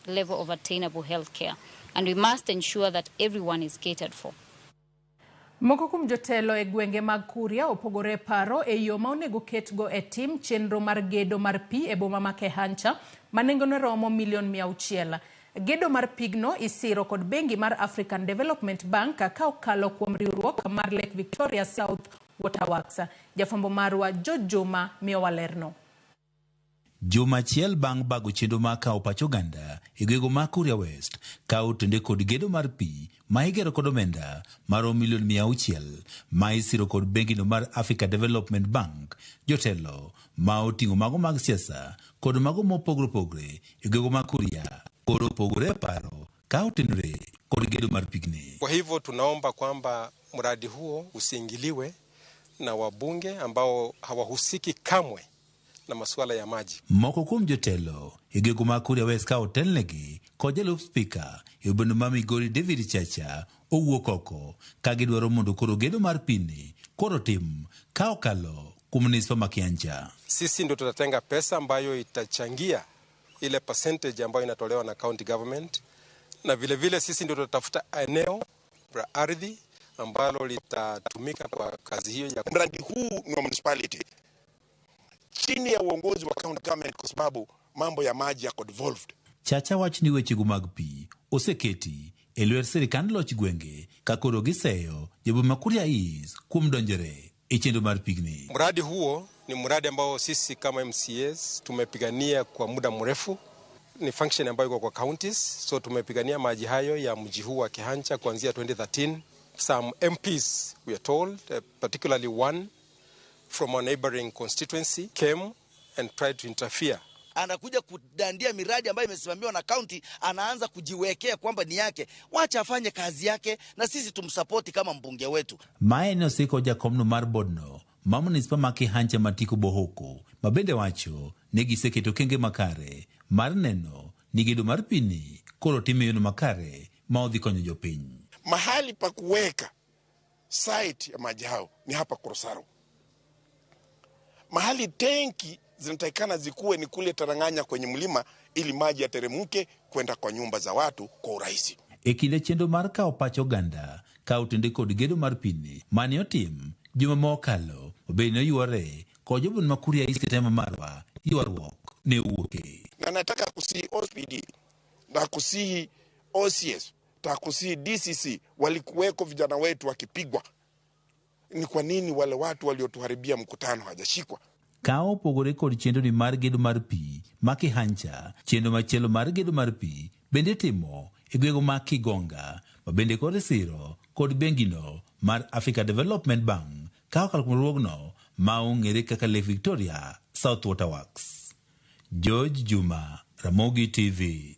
highest level of attainable health care. And we must ensure that everyone is catered for. Moko kuom jotelo e gwenge mag Kuria opogore paro e yo ma onego ketgo e tim chenro mar gedo mar pi e boma ma Kehancha manengone romo $600,000. Gedo mar pigno isiro kod bengi mar African Development Bank ka okalo kuom riwruok mar Lake Victoria South Waterworks. Jafambo marwa Juma miyowa lerno. Juma achiel bang' bago chenro ma kawo pacho ganda e gwego ma Kuria West ka otende kod gedo mar pi ma igero kod omenda maromo $600,000 ma isiro kod bengi no mar Africa Development Bank. Jotelo ma oting'o mago mag siasa kod mago mopogore opogore e gwego ma Kuria koro opogore paro ka otenore kod gedo mar pigni. Kwa hivyo tunaomba kwamba mradi huo usiingiliwe na wabunge ambao hawahusiki kamwe na masuala ya maji. Moko kuom jotelo e gwego ma Kuria West ka otelnegi kod jalup spika e boma ma Migori David Chacha owuok oko ka gidwaro mondo koro gedo mar pini koro tim ka okalo kuom municipal ma Kehancha. Sisi ndio tutatenga pesa ambayo itachangia ile percentage ambayo inatolewa na county government, na vile vile sisi ndio tutatafuta eneo la ardhi ambalo litatumika kwa kazi hiyo ya mradi huu ni wa municipality chini ya uongozi wa county government kwa sababu mambo ya maji yako devolved. Chacha wach ni wechego mag pi oseketi e lwet sirikand loch gwenge ka koro giseyo joboma ma Kuria East kuom donjore e chenro mar pigni. Mradi huo ni mradi ambao sisi kama MCAs tumepigania kwa muda mrefu. Ni function ambayo iko kwa counties, so tumepigania maji hayo ya mji huu wa Kehancha kuanzia 2013. Some MPs, we are told, particularly one from a neighboring constituency, came and tried to interfere. Anakuja kudandia miradi ambayo imesimamiwa na county, anaanza kujiwekea kwamba ni yake. Wacha afanye kazi yake na sisi tumsapoti kama mbunge wetu. Maeno siko jakomno mar bodno ma municipal ma Kehancha matiko bohoko mabende wacho ne giseketo kenge makare mar neno ni gedo mar pini koro time yono makare ma odhi konyo jopiny. Mahali pa kuweka site ya maji hao ni hapa Korosaro. Mahali tenki zinatakikana zikuwe ni kule Taranganya kwenye mlima ili maji yateremke kwenda kwa nyumba za watu kwa urahisi. E kinde chenro mar kawo pacho ganda ka otende kod gedo mar pini mane otim juma mokalo obedo yuore kod jobon ma Kuria East tema marwa yuarruok ne uoke. Na nataka kusihi OSPD na kusihi OCS na kusihi DCC walikuweko vijana wetu wakipigwa. Ni kwa nini wale watu waliotuharibia mkutano hajashikwa? Ka opogore kod chenro ni mar gedo mar pi ma Kehancha, chenro machielo mar gedo mar pi bende timo e gwego ma Kigonga ma bende kod siro kod bengino mar Africa Development Bank ka okalo kuom riwruogno ma ong'ere kaka Lake Victoria South Waterworks. Juma, Ramogi TV.